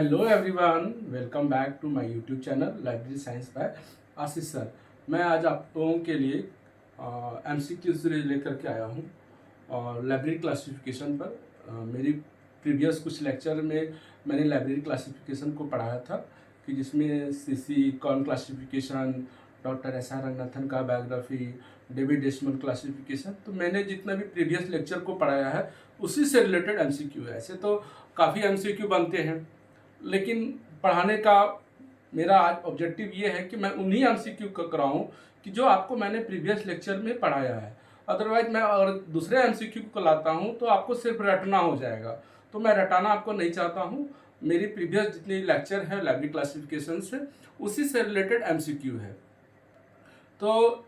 Hello everyone, welcome back to my YouTube channel library science by Ashish sir. मैं आज आप लोगों के लिए एमसीक्यू सीरीज लेकर के आया हूँ और लाइब्रेरी क्लासिफिकेशन पर। मेरी प्रीवियस कुछ लेक्चर में मैंने लाइब्रेरी क्लासिफिकेशन को पढ़ाया था कि जिसमें CC corn classification, doctor S R Ranganathan का बायोग्राफी, डेविड डेसिमल क्लासिफिकेशन। तो मैंने जितना भी प्रीवियस लेक्चर को पढ़ाया है उसी से रिलेटेड एमसीक्यू है। ऐसे तो काफ़ी एमसीक्यू बनते हैं, लेकिन पढ़ाने का मेरा आज ऑब्जेक्टिव ये है कि मैं उन्हीं एमसीक्यू को कराऊं कि जो आपको मैंने प्रीवियस लेक्चर में पढ़ाया है। अदरवाइज मैं अगर दूसरे एमसीक्यू को लाता हूं तो आपको सिर्फ रटना हो जाएगा, तो मैं रटाना आपको नहीं चाहता हूं। मेरी प्रीवियस जितनी लेक्चर है लाइब्रेरी क्लासिफिकेशन से उसी से रिलेटेड एमसीक्यू है। तो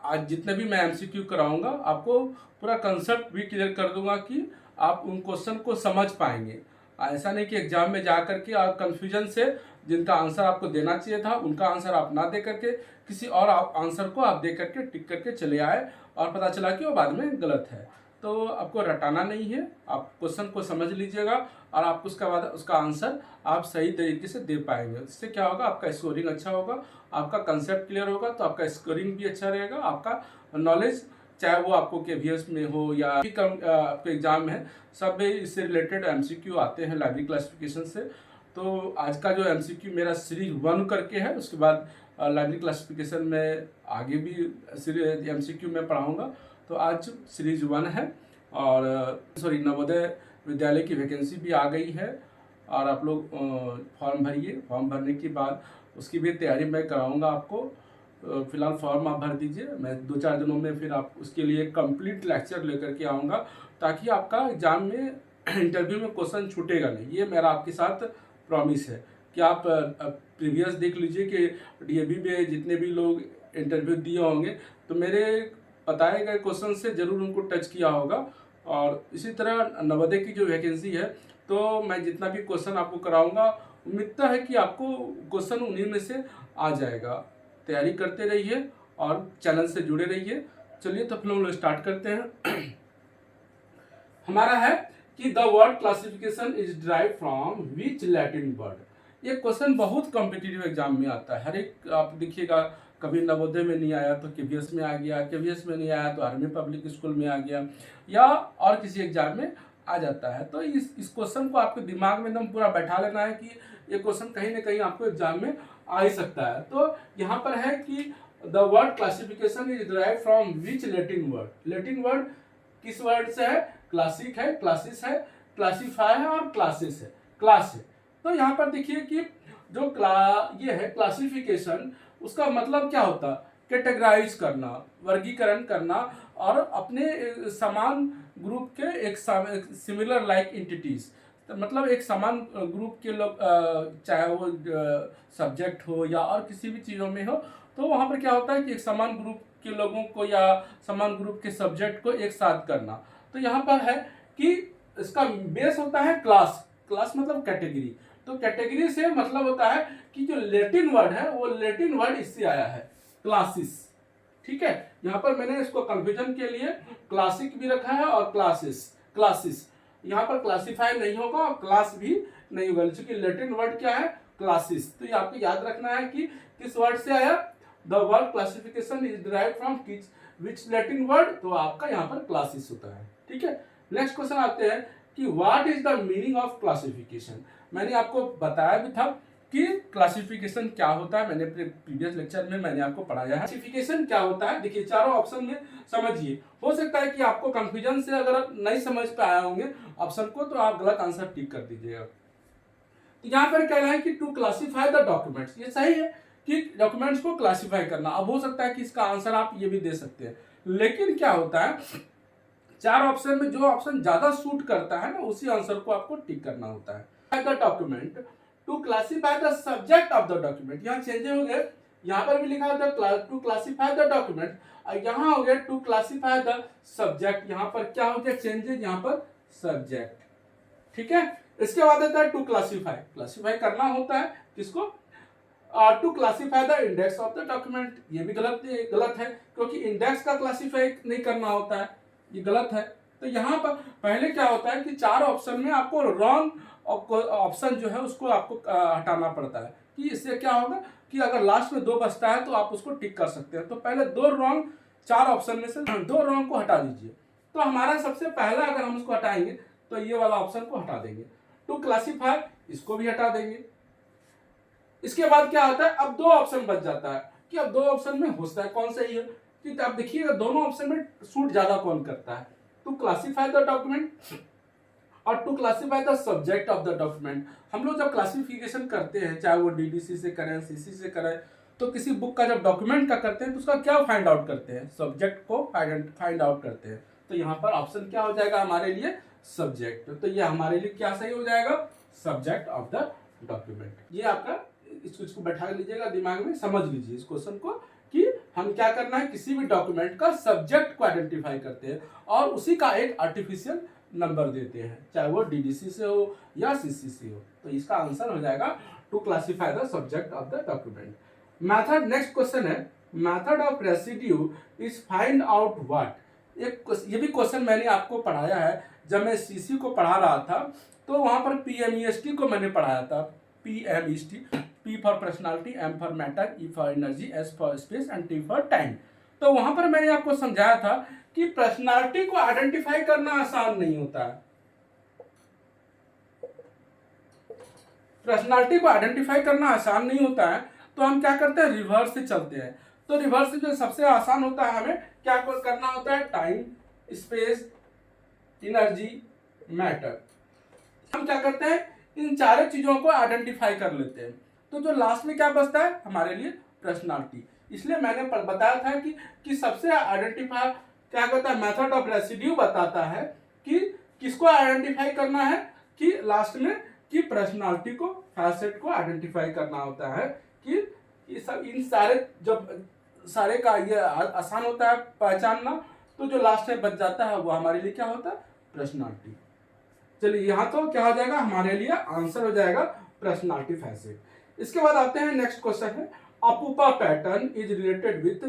आज जितने भी मैं एमसीक्यू कराऊंगा आपको पूरा कंसेप्ट भी क्लियर कर दूंगा कि आप उन क्वेश्चन को समझ पाएंगे। ऐसा नहीं कि एग्जाम में जा करके आप कंफ्यूजन से जिनका आंसर आपको देना चाहिए था उनका आंसर आप ना दे करके किसी और आंसर को आप दे करके टिक करके चले आए और पता चला कि वो बाद में गलत है। तो आपको रटाना नहीं है, आप क्वेश्चन को समझ लीजिएगा और आप उसका बाद उसका आंसर आप सही तरीके से दे पाएंगे। इससे क्या होगा, आपका स्कोरिंग अच्छा होगा, आपका कंसेप्ट क्लियर होगा, तो आपका स्कोरिंग भी अच्छा रहेगा। आपका नॉलेज, चाहे वो आपको केवीएस में हो या आपके एग्जाम है, सब में इससे रिलेटेड एमसीक्यू आते हैं लाइब्रेरी क्लासिफिकेशन से। तो आज का जो एमसीक्यू मेरा सीरीज 1 करके है, उसके बाद लाइब्रेरी क्लासिफिकेशन में आगे भी सीरीज एमसीक्यू में पढ़ाऊँगा। तो आज सीरीज 1 है और नवोदय विद्यालय की वैकेंसी भी आ गई है और आप लोग फॉर्म भरिए। फॉर्म भरने के बाद उसकी भी तैयारी मैं कराऊंगा आपको। फिलहाल फॉर्म आप भर दीजिए, मैं 2-4 दिनों में फिर आप उसके लिए कंप्लीट लेक्चर लेकर के आऊँगा ताकि आपका एग्जाम में इंटरव्यू में क्वेश्चन छूटेगा नहीं। ये मेरा आपके साथ प्रॉमिस है कि आप प्रीवियस देख लीजिए कि डीएवी में जितने भी लोग इंटरव्यू दिए होंगे तो मेरे बताए गए क्वेश्चन से ज़रूर उनको टच किया होगा। और इसी तरह नवोदय की जो वैकेंसी है, तो मैं जितना भी क्वेश्चन आपको कराऊंगा उम्मीद है कि आपको क्वेश्चन उन्हीं में से आ जाएगा। तैयारी करते रहिए और चैनल से जुड़े रहिए। चलिए तो फिर हम लोग स्टार्ट करते हैं। हमारा है कि the word classification is derive from which Latin word. ये क्वेश्चन बहुत कॉम्पिटिटिव एग्जाम में आता है। हर एक आप देखिएगा, कभी नवोदय में नहीं आया तो केवीएस में आ गया, केवीएस में नहीं आया तो आर्मी पब्लिक स्कूल में आ गया या और किसी एग्जाम में आ जाता है। तो इस क्वेश्चन को आपके दिमाग में एकदम पूरा बैठा लेना है कि ये क्वेश्चन कहीं ना कहीं आपको एग्जाम में आ ही सकता है। तो यहाँ पर है कि the word classification is derive from which Latin word. Latin word किस वर्ड से है? क्लासिक है, क्लासिस है, क्लासीफाई है और क्लासेस है, क्लास है। तो यहाँ पर देखिए कि जो ये है क्लासिफिकेशन, उसका मतलब क्या होता है? कैटेगराइज करना, वर्गीकरण करना और अपने समान ग्रुप के एक सिमिलर लाइक एंटिटीज, तो मतलब एक समान ग्रुप के लोग, चाहे वो सब्जेक्ट हो या और किसी भी चीज़ों में हो, तो वहाँ पर क्या होता है कि एक समान ग्रुप के लोगों को या समान ग्रुप के सब्जेक्ट को एक साथ करना। तो यहाँ पर है कि इसका बेस होता है क्लास। क्लास मतलब कैटेगरी। तो कैटेगरी से मतलब होता है कि जो लैटिन वर्ड है वो लैटिन वर्ड इससे आया है, क्लासिस। ठीक है, यहाँ पर मैंने इसको कंफ्यूजन के लिए क्लासिक भी रखा है और क्लासिस। क्लासिस यहाँ पर क्लासिफाई नहीं होगा और क्लास भी नहीं होगा, क्योंकि लैटिन वर्ड क्या है? क्लासिस। तो ये आपको याद रखना है कि किस वर्ड से आया। The word classification is derived from which Latin word, तो आपका यहाँ पर क्लासिस होता है। ठीक है, नेक्स्ट क्वेश्चन आते हैं कि what is the meaning of classification. मैंने आपको बताया भी था कि क्लासिफिकेशन क्या होता है, मैंने प्रीवियस लेक्चर में मैंने आपको पढ़ाया है। क्लासिफिकेशन क्या होता है, देखिए चारों ऑप्शन में समझिए। हो सकता है कि आपको कंफ्यूजन से अगर आप नहीं समझ पाए होंगे ऑप्शन को, तो आप गलत आंसर टिक कर दीजिएगा। तो यहाँ पर कह रहा है कि टू क्लासीफाई द डॉक्यूमेंट्स, ये सही है कि डॉक्यूमेंट्स को क्लासीफाई करना। अब हो सकता है कि इसका आंसर आप ये भी दे सकते हैं, लेकिन क्या होता है, चार ऑप्शन में जो ऑप्शन ज्यादा सूट करता है ना, उसी आंसर को आपको टिक करना होता है। The document to classify the subject of the document, यहाँ चेंज हो गया, यहाँ पर भी लिखा था टू क्लासीफाई द डॉक्यूमेंट, यहाँ हो गया टू क्लासीफाई द सब्जेक्ट। यहाँ पर क्या हो गया चेंजेस, यहाँ पर सब्जेक्ट। ठीक है, इसके बाद आता है टू क्लासीफाई। क्लासीफाई करना होता है किसको? To classify the index of the document. ये भी गलत है, क्योंकि इंडेक्स का क्लासीफाई नहीं करना होता है, ये गलत है। तो यहाँ पर पहले क्या होता है कि 4 ऑप्शन में आपको रॉन्ग ऑप्शन जो है उसको आपको हटाना पड़ता है, कि इससे क्या होगा कि अगर लास्ट में 2 बचता है तो आप उसको टिक कर सकते हैं। तो पहले 2 रॉन्ग 4 ऑप्शन में से 2 रॉन्ग को हटा दीजिए। तो हमारा सबसे पहला अगर हम उसको हटाएंगे तो ये वाला ऑप्शन को हटा देंगे। टू क्लासीफाई इसको भी हटा देंगे। इसके बाद क्या होता है, अब 2 ऑप्शन बच जाता है कि अब 2 ऑप्शन में होता है कौन सही है, कि आप देखिएगा दोनों ऑप्शन में सूट ज्यादा कौन करता है, टू क्लासीफाई द डॉक्यूमेंट और to classify the subject of the document. हम लोग जब क्लासिफिकेशन करते हैं, चाहे वो डीडीसी से करें, सीसी से करें, तो किसी बुक का जब डॉक्यूमेंट का करते हैं तो उसका क्या फाइंड आउट करते हैं, सब्जेक्ट को फाइंड आउट करते हैं। तो यहाँ पर ऑप्शन क्या हो जाएगा हमारे लिए, सब्जेक्ट। तो ये हमारे लिए क्या सही हो जाएगा, सब्जेक्ट ऑफ द डॉक्यूमेंट। ये आपका इसको बैठा लीजिएगा दिमाग में, समझ लीजिए इस क्वेश्चन को कि हम क्या करना है, किसी भी डॉक्यूमेंट का सब्जेक्ट को आइडेंटिफाई करते हैं और उसी का एक आर्टिफिशियल नंबर देते हैं, चाहे वो डीडीसी से हो या सीसी से हो। तो इसका आंसर हो जाएगा to classify the subject of the document. Method, next question है, method of residue is find out what. ये भी क्वेश्चन मैंने आपको पढ़ाया है जब मैं सीसी को पढ़ा रहा था, तो वहां पर पीएमईएसटी को मैंने पढ़ाया था। PMEST, P for personality, M for matter, E for energy, S for space and T for time. तो वहां पर मैंने आपको समझाया था कि पर्सनालिटी को आइडेंटिफाई करना आसान नहीं होता है। पर्सनालिटी को आइडेंटिफाई करना आसान नहीं होता है, तो हम क्या करते हैं, रिवर्स से चलते हैं। तो रिवर्स से जो सबसे आसान होता है, हमें क्या करना होता है, टाइम, स्पेस, एनर्जी, मैटर। हम क्या करते हैं, इन चारों चीजों को आइडेंटिफाई कर लेते हैं। तो जो लास्ट में क्या बचता है हमारे लिए, पर्सनालिटी। इसलिए मैंने बताया था कि सबसे आइडेंटिफाई क्या करता है, मेथड ऑफ रेसिड्यू बताता है कि किसको आइडेंटिफाई करना है, कि लास्ट में कि पर्सनालिटी को, फैसेट को आइडेंटिफाई करना होता है। कि ये सब इन सारे का ये आसान होता है पहचानना। तो जो लास्ट में बच जाता है वो हमारे लिए क्या होता है, पर्सनालिटी। चलिए यहाँ तो क्या हो जाएगा हमारे लिए, आंसर हो जाएगा पर्सनालिटी फैसेट। इसके बाद आते हैं नेक्स्ट क्वेश्चन है, Apupa pattern is related with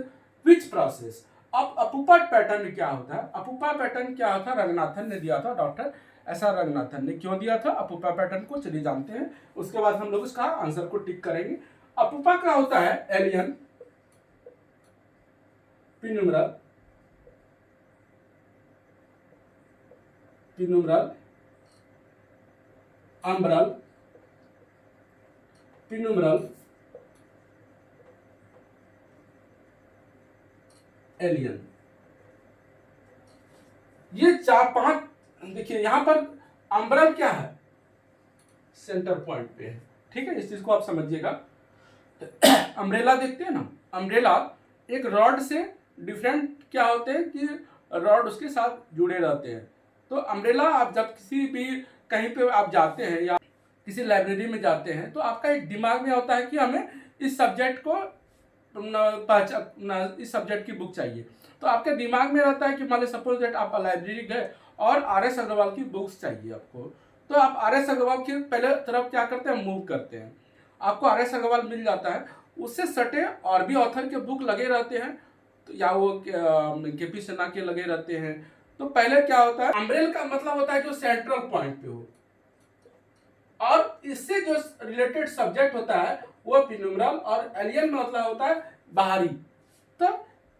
which process. अब अपूपा पैटर्न क्या होता है, अपूपा पैटर्न क्या होता है, रंगनाथन ने दिया था, डॉक्टर एस.आर. रंगनाथन ने क्यों दिया था अपूपा पैटर्न को, चलिए जानते हैं। उसके बाद हम लोग उसका आंसर को टिक करेंगे। अपूपा का होता है एलियन, पिन्यूमरल, अम्ब्रल, पिन्यूमरल, एलियन। ये 4-5, देखिए यहां पर अम्ब्रल क्या है, सेंटर पॉइंट पे है, ठीक है, इस चीज को आप समझिएगा। अम्ब्रेला देखते हैं ना, अम्ब्रेला एक रॉड से डिफरेंट क्या होते हैं कि रॉड उसके साथ जुड़े रहते हैं। तो अम्ब्रेला आप जब किसी भी कहीं पे आप जाते हैं या किसी लाइब्रेरी में जाते हैं, तो आपका एक दिमाग में होता है कि हमें इस सब्जेक्ट को इस सब्जेक्ट की बुक चाहिए। तो आपके दिमाग में रहता है कि मान लीजिए सपोज दैट आप लाइब्रेरी गए और आर.एस. अग्रवाल की बुक्स चाहिए आपको, तो आप आर.एस. अग्रवाल की पहले तरफ क्या करते हैं, मूव करते हैं, आपको आर.एस. अग्रवाल मिल जाता है। उससे सटे और भी ऑथर के बुक लगे रहते हैं, तो या वो के.पी. सिन्हा के लगे रहते हैं। तो पहले क्या होता है, अम्ब्रेल का मतलब होता है जो सेंट्रल पॉइंट पे हो, और इससे जो रिलेटेड सब्जेक्ट होता है वो पिन्यूमरल, और एलियन मतलब होता है बाहरी। तो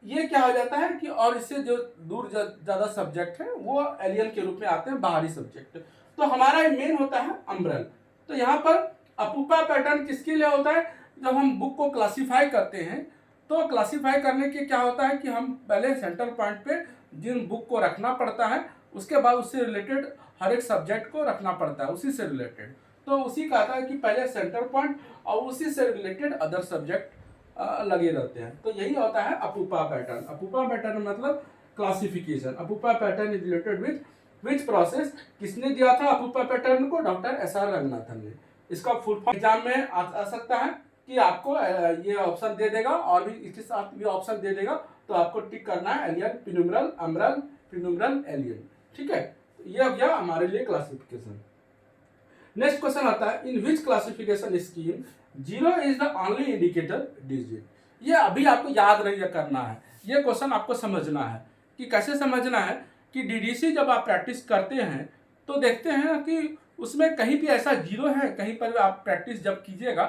ये क्या हो जाता है कि और इससे जो दूर ज्यादा सब्जेक्ट है वो एलियन के रूप में आते हैं, बाहरी सब्जेक्ट। तो हमारा मेन होता है अम्ब्रेल। तो यहाँ पर अपूपा पैटर्न किसके लिए होता है, जब हम बुक को क्लासीफाई करते हैं, तो क्लासीफाई करने के क्या होता है कि हम पहले सेंटर पॉइंट पे जिन बुक को रखना पड़ता है, उसके बाद उससे रिलेटेड हर एक सब्जेक्ट को रखना पड़ता है उसी से रिलेटेड। तो उसी का आता है कि पहले सेंटर पॉइंट और उसी से रिलेटेड अदर सब्जेक्ट लगे रहते हैं। तो यही होता है अपूपा पैटर्न। अपूपा पैटर्न मतलब classification. अपूपा pattern is related with which process. किसने दिया था अपूपा पैटर्न को, डॉक्टर एस.आर. रंगनाथन ने। इसका फुल फॉर्म एग्जाम में आ सकता है कि आपको ये ऑप्शन दे देगा और भी इसके साथ भी ऑप्शन दे देगा, तो आपको टिक करना है एलियन, पिन्यूमरल, अम्ब्रल, पिन्यूमरल, एलियन, ठीक है। ये हो गया हमारे लिए क्लासिफिकेशन। नेक्स्ट क्वेश्चन आता है, in which classification scheme 0 is the only indicator digit. ये अभी आपको याद नहीं करना है, ये क्वेश्चन आपको समझना है कि कैसे समझना है। कि डीडीसी जब आप प्रैक्टिस करते हैं तो देखते हैं कि उसमें कहीं भी ऐसा जीरो है, कहीं पर आप प्रैक्टिस जब कीजिएगा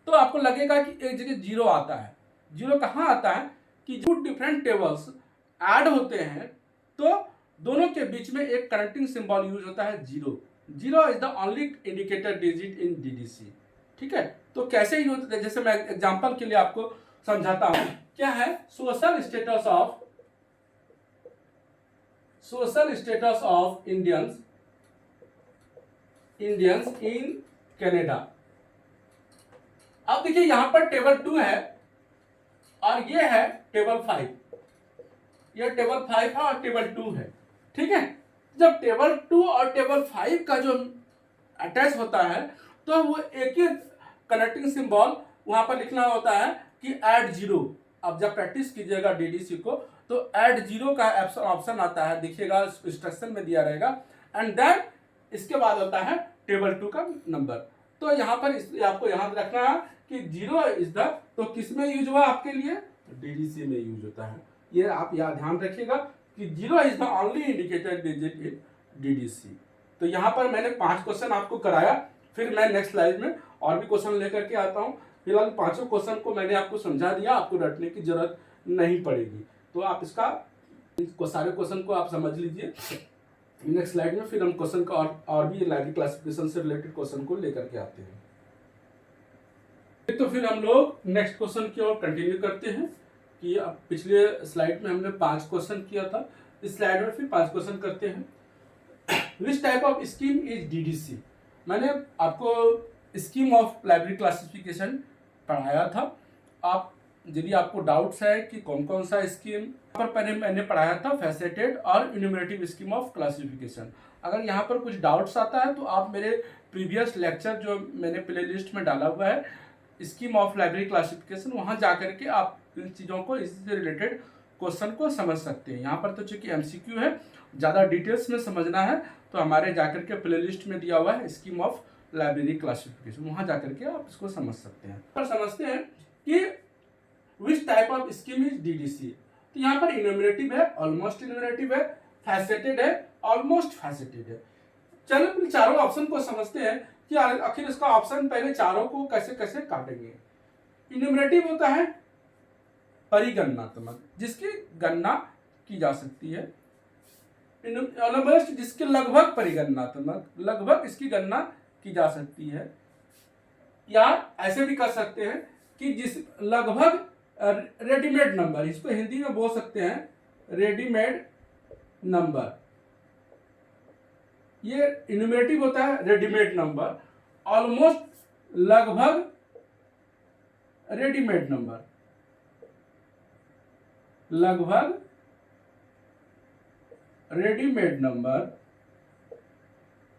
तो आपको लगेगा कि एक जगह जीरो आता है। जीरो कहाँ आता है कि जो डिफरेंट टेबल्स ऐड होते हैं तो दोनों के बीच में एक कनेक्टिंग सिंबल यूज होता है zero. Zero is the only indicator digit in DDC. ठीक है, तो कैसे यूज होता है, जैसे मैं एग्जांपल के लिए आपको समझाता हूं। क्या है social status of Indians in Canada. अब देखिए यहां पर टेबल 2 है और ये है टेबल 5। ये टेबल 5 है और टेबल 2 है। ठीक है, जब टेबल 2 और टेबल 5 का जो अटैच होता है तो वो एक ही कनेक्टिंग सिंबल वहां पर लिखना होता है कि ऐड जीरो। अब जब प्रैक्टिस कीजिएगा डीडीसी को तो ऐड जीरो का ऑप्शन आता है, दिखिएगा इंस्ट्रक्शन में दिया रहेगा। एंड देन इसके बाद होता है टेबल 2 का नंबर। तो यहाँ पर आपको याद रखना है कि जीरो इज द, तो किस में यूज हुआ आपके लिए, डीडीसी में यूज होता है। ये आप यहाँ ध्यान रखिएगा कि zero is the only indicator digit in DDC. तो यहाँ पर मैंने 5 क्वेश्चन आपको कराया, फिर मैं नेक्स्ट स्लाइड में और भी क्वेश्चन लेकर के आता हूँ। फिलहाल 5 क्वेश्चन को मैंने आपको समझा दिया, आपको रटने की जरूरत नहीं पड़ेगी। तो आप इसका सारे क्वेश्चन को आप समझ लीजिए। नेक्स्ट स्लाइड में फिर हम क्वेश्चन का और भी लाइब्रेरी क्लासिफिकेशन से रिलेटेड क्वेश्चन को लेकर के आते हैं। तो फिर हम लोग नेक्स्ट क्वेश्चन की ओर कंटिन्यू करते हैं कि अब पिछले स्लाइड में हमने 5 क्वेश्चन किया था, इस स्लाइड में फिर 5 क्वेश्चन करते हैं। Which type of scheme is DDC. मैंने आपको स्कीम ऑफ लाइब्रेरी क्लासिफिकेशन पढ़ाया था। आप यदि आपको डाउट्स है कि कौन कौन सा स्कीम पर पहले मैंने पढ़ाया था, फैसेटेड और इन्यूमरेटिव स्कीम ऑफ क्लासिफिकेशन। अगर यहाँ पर कुछ डाउट्स आता है तो आप मेरे प्रीवियस लेक्चर जो मैंने प्ले लिस्ट में डाला हुआ है स्कीम ऑफ लाइब्रेरी क्लासिफिकेशन, वहाँ जा करके आप इन चीज़ों को, इससे रिलेटेड क्वेश्चन को समझ सकते हैं। यहाँ पर तो चूंकि एमसीक्यू है, ज़्यादा डिटेल्स में समझना है तो हमारे जाकर के प्ले लिस्ट में दिया हुआ है स्कीम ऑफ लाइब्रेरी क्लासिफिकेशन, वहाँ जाकर के आप इसको समझ सकते हैं। पर समझते हैं कि which type of scheme is DDC. तो यहाँ पर इन्यूमरेटिव है, ऑलमोस्ट इन्यूमरेटिव है, फैसेटेड है, ऑलमोस्ट फैसेटेड है। चलो इन चारों ऑप्शन को समझते हैं कि आखिर इसका ऑप्शन पहले चारों को कैसे कैसे काटेंगे। इन्यूमरेटिव होता है परिगणनात्मक, जिसकी गणना की जा सकती है। ऑलमोस्ट जिसके लगभग परिगणनात्मक, लगभग इसकी गणना की जा सकती है। या ऐसे भी कर सकते हैं कि जिस लगभग रेडीमेड नंबर, इसको हिंदी में बोल सकते हैं रेडीमेड नंबर। ये इन्यूमरेटिव होता है रेडीमेड नंबर, ऑलमोस्ट लगभग रेडीमेड नंबर, लगभग रेडीमेड नंबर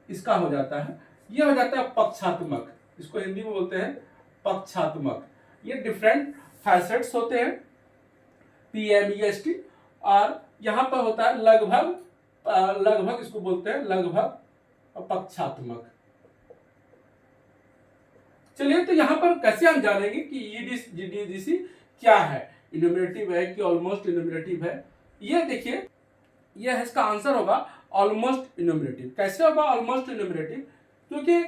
इसका हो जाता है। यह हो जाता है पक्षात्मक, इसको हिंदी में बोलते हैं पक्षात्मक। ये डिफरेंट फैसेट्स होते हैं PMEST, और यहां पर होता है लगभग, लगभग इसको बोलते हैं लगभग पक्षात्मक। चलिए तो यहां पर कैसे हम जानेंगे कि ये डीडीसी क्या है, इन्यूमरेटिव है कि ऑलमोस्ट इन्यूमरेटिव है। ये देखिए, यह इसका आंसर होगा ऑलमोस्ट इन्यूमरेटिव। कैसे होगा ऑलमोस्ट इन्यूमरेटिव, क्योंकि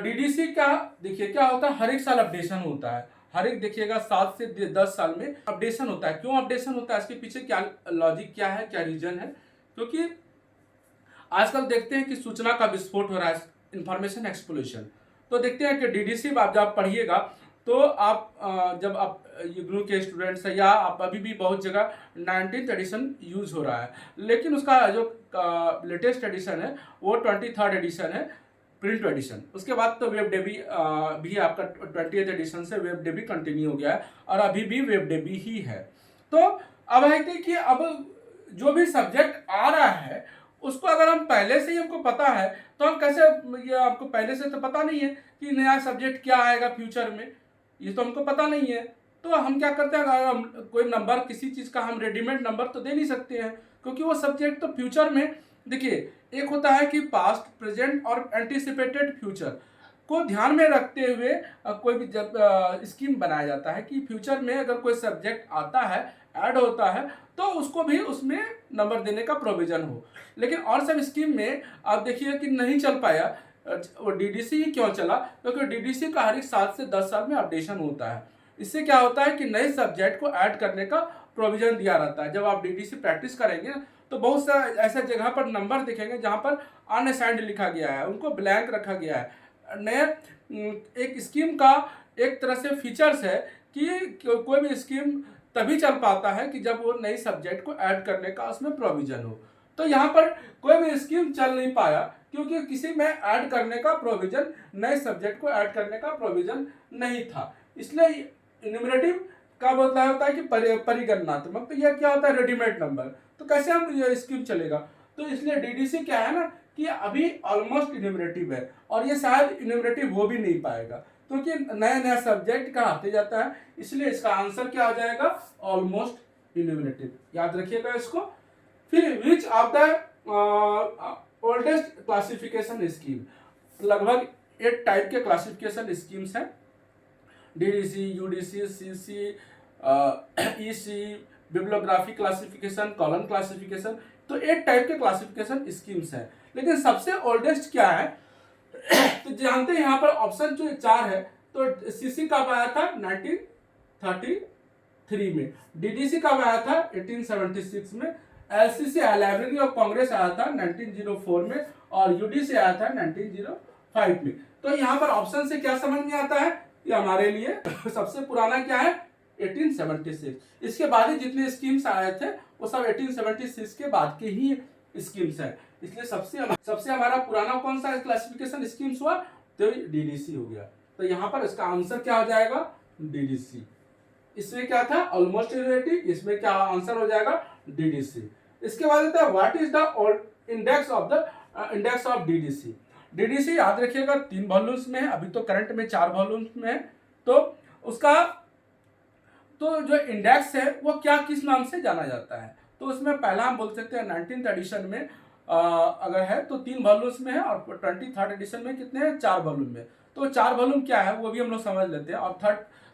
डीडीसी का देखिए क्या होता है, हर एक साल अपडेशन होता है। हर एक देखिएगा 7 से 10 साल में अपडेशन होता है। क्यों अपडेशन होता है, इसके पीछे क्या लॉजिक क्या है, क्या रीजन है। क्योंकि आजकल देखते हैं कि सूचना का विस्फोट हो रहा है, इंफॉर्मेशन एक्सप्लोजन। तो देखते हैं कि डीडीसी आप जब पढ़िएगा तो आप जब आप इग्नू के स्टूडेंट्स हैं या आप अभी भी बहुत जगह 19th एडिशन यूज हो रहा है, लेकिन उसका जो लेटेस्ट एडिशन है वो 23rd एडिशन है, प्रिंट एडिशन। उसके बाद तो वेब डे भी आपका 20th एडिशन से वेब डे भी कंटिन्यू हो गया है और अभी भी वेब डे भी ही है। तो अब है कि अब जो भी सब्जेक्ट आ रहा है उसको अगर हम पहले से ही हमको पता है तो हम कैसे, ये आपको पहले से तो पता नहीं है कि नया सब्जेक्ट क्या आएगा फ्यूचर में, ये तो हमको पता नहीं है। तो हम क्या करते हैं, अगर हम कोई नंबर किसी चीज़ का हम रेडीमेड नंबर तो दे नहीं सकते हैं, क्योंकि वो सब्जेक्ट तो फ्यूचर में, देखिए एक होता है कि पास्ट, प्रेजेंट और एंटीसिपेटेड फ्यूचर को ध्यान में रखते हुए कोई भी जब स्कीम बनाया जाता है कि फ्यूचर में अगर कोई सब्जेक्ट आता है, ऐड होता है, तो उसको भी उसमें नंबर देने का प्रोविजन हो। लेकिन और सब स्कीम में आप देखिए कि नहीं चल पाया। वो डीडीसी ही क्यों चला? क्योंकि डीडीसी का हर एक 7 से 10 साल में अपडेशन होता है। इससे क्या होता है कि नए सब्जेक्ट को ऐड करने का प्रोविजन दिया रहता है। जब आप डीडीसी प्रैक्टिस करेंगे तो बहुत सा ऐसा जगह पर नंबर दिखेंगे जहाँ पर अनअसाइंड लिखा गया है, उनको ब्लैंक रखा गया है। नए एक स्कीम का एक तरह से फीचर्स है कि कोई भी स्कीम तभी चल पाता है कि जब वो नई सब्जेक्ट को ऐड करने का उसमें प्रोविजन हो। तो यहाँ पर कोई भी स्कीम चल नहीं पाया क्योंकि किसी में ऐड करने का प्रोविजन, नए सब्जेक्ट को ऐड करने का प्रोविजन नहीं था। इसलिए इन्यूमरेटिव का मतलब होता है कि परिगणनात्मक, तो यह क्या होता है? Readymade number. तो कैसे हम ये स्कीम चलेगा? तो इसलिए डीडीसी क्या है ना कि अभी ऑलमोस्ट इन्यूमरेटिव है और ये शायद इन्यूमरेटिव हो भी नहीं पाएगा क्योंकि नया नया सब्जेक्ट का आते जाता है। इसलिए इसका आंसर क्या हो जाएगा? ऑलमोस्ट इन्यूमरेटिव। याद रखिएगा इसको। फिर which of the oldest classification scheme, लगभग 8 टाइप के क्लासिफिकेशन स्कीम्स हैं। DDC, UDC, CC, EC, bibliography classification, column classification. तो 8 टाइप के क्लासिफिकेशन स्कीम्स हैं। लेकिन सबसे ओल्डेस्ट क्या है? तो जानते हैं यहाँ पर ऑप्शन जो 4 है। तो सीसी कब आया था? 1933 में। डीडीसी कब आया था? 1876 में। एलसीसी लाइब्रेरी ऑफ कांग्रेस आया था 1904 में और यूडीसी आया था 1905 में। तो यहाँ पर ऑप्शन से क्या समझ में आता है? ये हमारे लिए सबसे पुराना क्या है? 1876। इसके बाद ही जितने स्कीम्स आए थे वो सब 1876 के बाद के ही स्कीम्स हैं। इसलिए सबसे हमारा पुराना कौन सा क्लासिफिकेशन स्कीम्स हुआ? तो डीडीसी हो गया। तो यहाँ पर इसका आंसर क्या हो जाएगा? डीडीसी। इसमें क्या था? ऑलमोस्ट इन्यूमरेटिव। इसमें क्या आंसर हो जाएगा? डीडीसी। इसके बाद आता है what is the index of DDC. DDC याद रखिएगा 3 वॉल्यूम्स में है, अभी तो करंट में 4 वॉल्यूम्स में है। तो उसका तो जो इंडेक्स है वो क्या किस नाम से जाना जाता है? तो उसमें पहला हम बोल सकते हैं 19th एडिशन में अगर है तो 3 वॉल्यूम्स में है और 23rd एडिशन में कितने हैं? 4 वॉल्यूम में। तो 4 वॉल्यूम क्या है वो भी हम लोग समझ लेते हैं और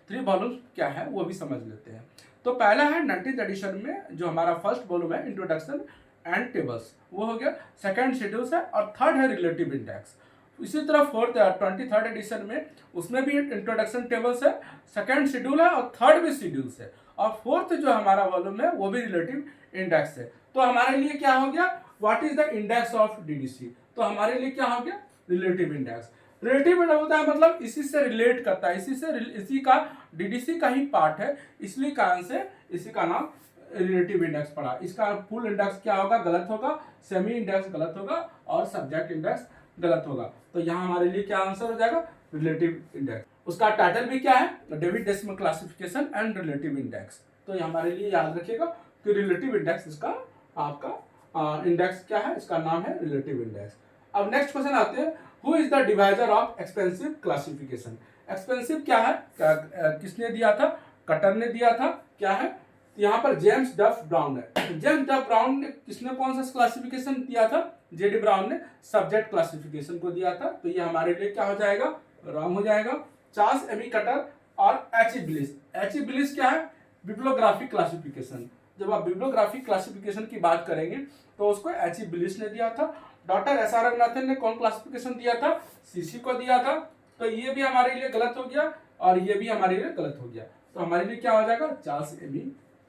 3 वॉल्यूम क्या है वो भी समझ लेते हैं। तो पहला है 19th एडिशन में जो हमारा फर्स्ट वॉल्यूम है इंट्रोडक्शन एंड टेबल्स, वो हो गया। सेकंड शेड्यूल्स है और थर्ड है रिलेटिव इंडेक्स। इसी तरह 23rd एडिशन में उसमें भी इंट्रोडक्शन टेबल्स है, सेकंड शेड्यूल है और थर्ड भी शेड्यूल्स है और फोर्थ जो हमारा वॉल्यूम है वो भी रिलेटिव इंडेक्स है। तो हमारे लिए क्या हो गया? What is the index of DDC. तो हमारे लिए क्या हो गया? Relative index. रिलेटिव इंडेक्स होता है मतलब इसी से रिलेट करता है, इसी का डीडीसी का ही पार्ट है, इसलिए कारण से इसी का नाम रिलेटिव इंडेक्स पड़ा। इसका फुल इंडेक्स क्या होगा? गलत होगा। सेमी इंडेक्स गलत होगा और सब्जेक्ट इंडेक्स गलत होगा। तो यहाँ हमारे लिए क्या आंसर हो जाएगा? Relative index. उसका टाइटल भी क्या है? David decimal classification and relative index. तो ये हमारे लिए याद रखिएगा कि रिलेटिव इंडेक्स इसका आपका इंडेक्स क्या है? इसका नाम है रिलेटिव इंडेक्स। अब नेक्स्ट क्वेश्चन आते हैं, who is the divisor of expensive classification. Expensive क्या है? किसने दिया था? कटर ने दिया था। क्या है? यहाँ पर जेम्स डफ ब्राउन है। जेम्स डफ ब्राउन ने किसने कौन सा क्लासिफिकेशन दिया था? जेडी ब्राउन ने सब्जेक्ट क्लासिफिकेशन को दिया था। तो ये हमारे लिए क्या हो जाएगा? रॉन्ग हो जाएगा। चार्ल्स एमी कटर और एच.ई. ब्लिस। एच.ई. ब्लिस क्या है? Bibliographic classification. जब आप बिब्लियोग्राफिक क्लासिफिकेशन की बात करेंगे तो उसको एच.ई. ब्लिस ने दिया था। Doctor SR. रंगनाथन ने कौन क्लासिफिकेशन दिया था? सीसी को दिया था। तो ये भी हमारे लिए गलत हो गया और ये भी हमारे लिए गलत हो गया। तो हमारे लिए क्या हो जाएगा? Charles Ammi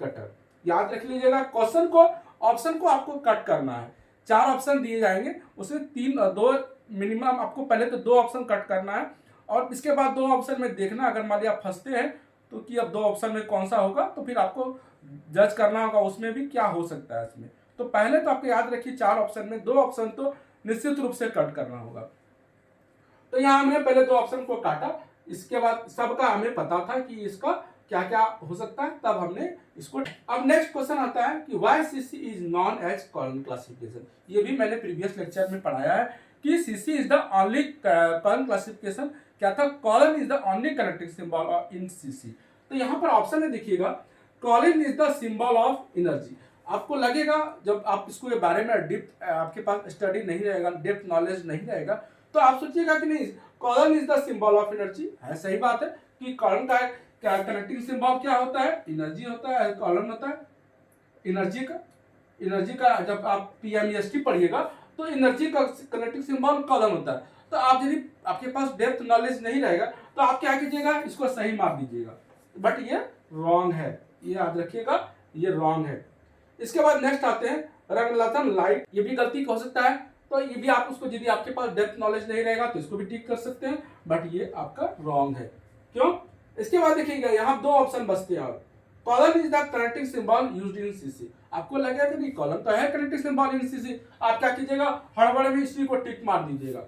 Cutter. याद रख लीजिएगा, क्वेश्चन को ऑप्शन को आपको कट करना है। 4 ऑप्शन दिए जाएंगे, उसमें 2 मिनिमम आपको पहले तो 2 ऑप्शन कट करना है और इसके बाद 2 ऑप्शन में देखना अगर मान लिया आप फंसते हैं तो कि अब 2 ऑप्शन में कौन सा होगा, तो फिर आपको जज करना होगा उसमें भी क्या हो सकता है इसमें। तो पहले तो आपको याद रखिए 4 ऑप्शन में 2 ऑप्शन तो निश्चित रूप से कट करना होगा। तो यहाँ हमने पहले 2 ऑप्शन को काटा, इसके बाद सबका हमें पता था कि इसका क्या क्या हो सकता है, तब हमने इसको। अब नेक्स्ट क्वेश्चन आता है कि why CC is known as colon classification. ये भी मैंने प्रीवियस लेक्चर में पढ़ाया है कि CC is the only colon classification. क्या था? Colon is the only connecting symbol in CC. तो यहाँ पर ऑप्शन में देखिएगा, colon is the symbol of energy. आपको लगेगा जब आप इसको के बारे में डेप्थ आपके पास स्टडी नहीं रहेगा, डेप्थ नॉलेज नहीं रहेगा, तो आप सोचिएगा कि नहीं column is the symbol of energy है। सही बात है कि कॉलम का क्या कनेक्टिंग सिंबल क्या होता है? एनर्जी होता है। कॉलम होता है एनर्जी का। एनर्जी का जब आप PMEST पढ़िएगा तो एनर्जी का कनेक्टिंग सिंबल कॉलन होता है। तो आप यदि आपके पास डेप्थ नॉलेज नहीं रहेगा तो आप क्या कीजिएगा, इसको सही मार दीजिएगा, बट ये रॉन्ग है, ये याद रखिएगा, ये रॉन्ग है। इसके बाद नेक्स्ट आते हैं रंगलतन लाइट, ये भी गलती हो सकता है, तो ये भी आप उसको, यदि आपके पास डेप्थ नॉलेज नहीं रहेगा तो इसको भी टिक कर सकते हैं, बट ये आपका रॉन्ग है। क्यों? इसके बाद देखिएगा यहाँ दो ऑप्शन बचते हैं, colon is the connecting symbol used in CC. आपको लगेगा कि कॉलन तो है कनेक्टिंग सिंबल इन सीसी, आप क्या कीजिएगा, हड़बड़ में इसी को टिक मार दीजिएगा,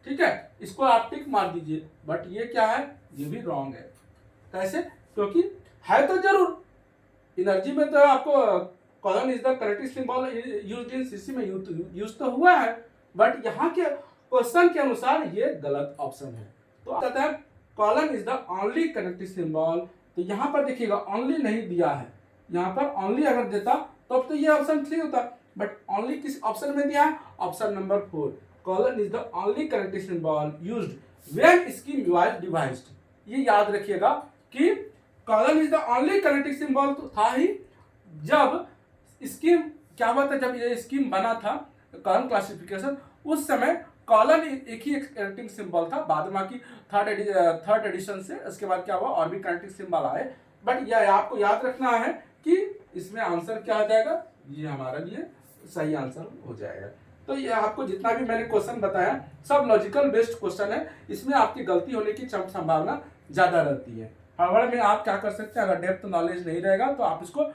ठीक है, इसको आप टिक मार दीजिए, बट ये क्या है, ये भी रॉन्ग है। कैसे? क्योंकि है तो जरूर एनर्जी में तो आपको colon is the connecting symbol used in CC में यूज तो हुआ है, बट यहाँ के क्वेश्चन के अनुसार ये गलत ऑप्शन है। तो कहता है colon is the only connecting symbol, तो यहाँ पर देखिएगा ओनली नहीं दिया है, यहाँ पर ओनली अगर देता तो ये ऑप्शन ठीक होता, बट ओनली किस ऑप्शन में दिया है, option number 4, colon is the only connecting symbol used when scheme was devised. ये याद रखिएगा कि colon is the only connecting symbol तो था ही जब स्कीम, क्या हुआ था, जब ये स्कीम बना था कॉलन क्लासिफिकेशन, उस समय कॉलन एक ही कनेक्टिंग सिंबल था, बाद में की थर्ड एडिशन से उसके बाद क्या हुआ, और भी कनेक्टिंग सिंबल आए, बट यह आपको याद रखना है कि इसमें आंसर क्या आ जाएगा, ये हमारा लिए सही आंसर हो जाएगा। तो ये आपको जितना भी मैंने क्वेश्चन बताया सब लॉजिकल बेस्ड क्वेश्चन है, इसमें आपकी गलती होने की संभावना ज्यादा रहती है। हड़बड़ में आप क्या कर सकते हैं, अगर डेप्थ नॉलेज नहीं रहेगा तो आप इसको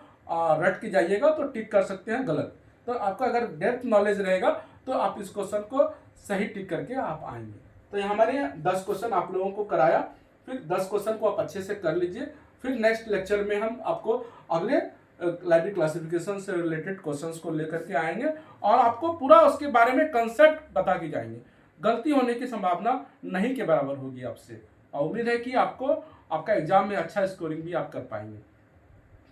रट के जाइएगा तो टिक कर सकते हैं गलत, तो आपका अगर डेप्थ नॉलेज रहेगा तो आप इस क्वेश्चन को सही टिक करके आप आएंगे। तो ये हमारे 10 क्वेश्चन आप लोगों को कराया, फिर 10 क्वेश्चन को आप अच्छे से कर लीजिए, फिर नेक्स्ट लेक्चर में हम आपको अगले लाइब्रेरी क्लासिफिकेशन से रिलेटेड क्वेश्चंस को लेकर के आएंगे और आपको पूरा उसके बारे में कंसेप्ट बता के जाएंगे। गलती होने की संभावना नहीं के बराबर होगी आपसे, और उम्मीद है कि आपको आपका एग्जाम में अच्छा स्कोरिंग भी आप कर पाएंगे।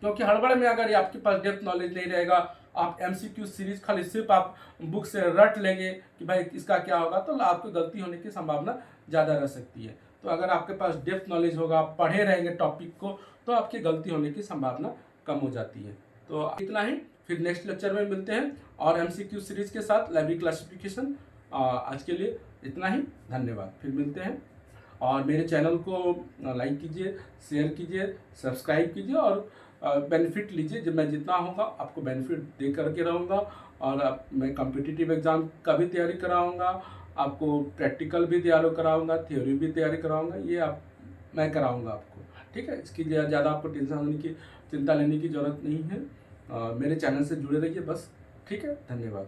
क्योंकि हड़बड़ में अगर आपके पास डेप्थ नॉलेज नहीं रहेगा, आप MCQ सीरीज खाली सिर्फ आप बुक से रट लेंगे कि भाई इसका क्या होगा, तो आपकी गलती होने की संभावना ज़्यादा रह सकती है। तो अगर आपके पास डेप्थ नॉलेज होगा, आप पढ़े रहेंगे टॉपिक को, तो आपकी गलती होने की संभावना कम हो जाती है। तो इतना ही, फिर नेक्स्ट लेक्चर में मिलते हैं और MCQ सीरीज के साथ लाइब्रेरी क्लासिफिकेशन। आज के लिए इतना ही, धन्यवाद, फिर मिलते हैं। और मेरे चैनल को लाइक कीजिए, शेयर कीजिए, सब्सक्राइब कीजिए और बेनिफिट लीजिए। जब मैं जितना होगा आपको बेनिफिट दे करके रहूँगा, और मैं कॉम्पिटिटिव एग्ज़ाम का भी तैयारी कराऊँगा, आपको प्रैक्टिकल भी तैयारी कराऊँगा, थ्योरी भी तैयारी कराऊँगा, ये मैं कराऊँगा आपको, ठीक है। इसकी ज़्यादा आपको चिंता लेने की ज़रूरत नहीं है। मेरे चैनल से जुड़े रहिए बस, ठीक है, धन्यवाद।